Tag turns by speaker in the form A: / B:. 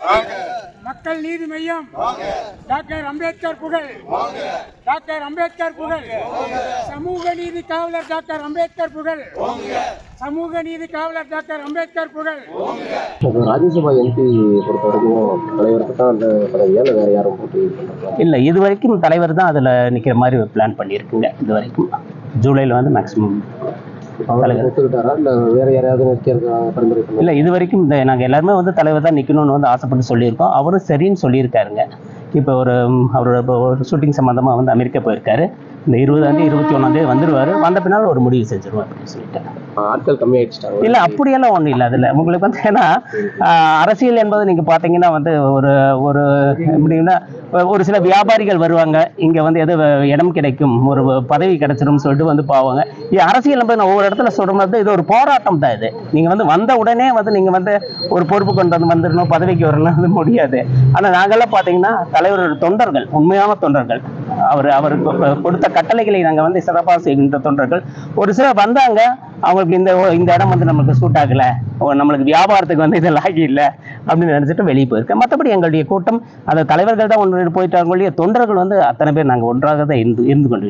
A: மக்கள் நீதி மையம் டாக்டர் அம்பேத்கர் புகழ், டாக்டர் அம்பேத்கர் புகழ், சமூக நீதி காவலர் டாக்டர் அம்பேத்கர் புகழ், சமூக நீதி காவலர் டாக்டர் அம்பேத்கர் புகழ்.
B: ராஜ்யசபா எம்பி பொறுத்த வரைக்கும் தலைவருக்கு தான் அந்த பதவியா இல்லை வேற யாரும் போட்டி
C: இல்லை, இது வரைக்கும் தலைவர் தான் அதில் நிற்கிற மாதிரி ஒரு பிளான் பண்ணியிருக்குங்க. இது வரைக்கும் ஜூலையில் வந்து மேக்ஸிமம்
B: ஒத்துக்கிட்டாரா இல்லை வேற யாரையாவது நிற்கிறதுக்கு பரிந்துரை பண்ணி?
C: இல்லை, இது வரைக்கும் நாங்கள் எல்லாருமே வந்து தலைவர் தான் நிற்கணும்னு வந்து ஆசைப்பட்டு சொல்லியிருக்கோம். அவரும் சரின்னு சொல்லியிருக்காருங்க. இப்போ அவரோட ஒரு ஷூட்டிங் சம்மந்தமாக வந்து அமெரிக்கா போயிருக்காரு. இந்த 20ஆம் தேதி 21ஆம் தேதி வந்துடுவார். வந்த பின்னால் ஒரு முடிவு செஞ்சிருவோம் அப்படின்னு சொல்லிட்டு.
B: ஆட்கள் கம்மியாயிடுச்சிட்டாங்க?
C: இல்லை, அப்படியெல்லாம் ஒன்றும் இல்லை. அதில் உங்களுக்கு வந்து ஏன்னா அரசியல் என்பது நீங்கள் பார்த்தீங்கன்னா வந்து ஒரு எப்படின்னா ஒரு சில வியாபாரிகள் வருவாங்க, இங்கே வந்து எது இடம் கிடைக்கும், ஒரு பதவி கிடைச்சிடும் சொல்லிட்டு வந்து போவாங்க. அரசியல் என்பது நான் ஒவ்வொரு இடத்துல சொல்கிற மாதிரி இது ஒரு போராட்டம் தான். இது நீங்கள் வந்து வந்த உடனே வந்து நீங்கள் வந்து ஒரு பொறுப்பு கொண்டு வந்து வந்துடணும், பதவிக்கு வரணும் வந்து முடியாது. ஆனால் நாங்கள்லாம் பார்த்தீங்கன்னா தலைவரோட தொண்டர்கள், உண்மையான தொண்டர்கள், அவருக்கு கொடுத்த கட்டளைகளை நாங்கள் வந்து சிறப்பாக செய்கின்ற தொண்டர்கள். ஒரு சிலர் வந்தாங்க, அவங்களுக்கு இந்த இடம் வந்து நம்மளுக்கு சூட் ஆகலை, நம்மளுக்கு வியாபாரத்துக்கு வந்து இது லாகி இல்லை அப்படின்னு நினச்சிட்டு வெளியே போயிருக்கேன். மற்றபடி எங்களுடைய கூட்டம் அந்த தலைவர்கள் தான் ஒன்று போயிட்டாங்க. தொண்டர்கள் வந்து அத்தனை பேர் நாங்கள் ஒன்றாக தான் இருந்து கொண்டு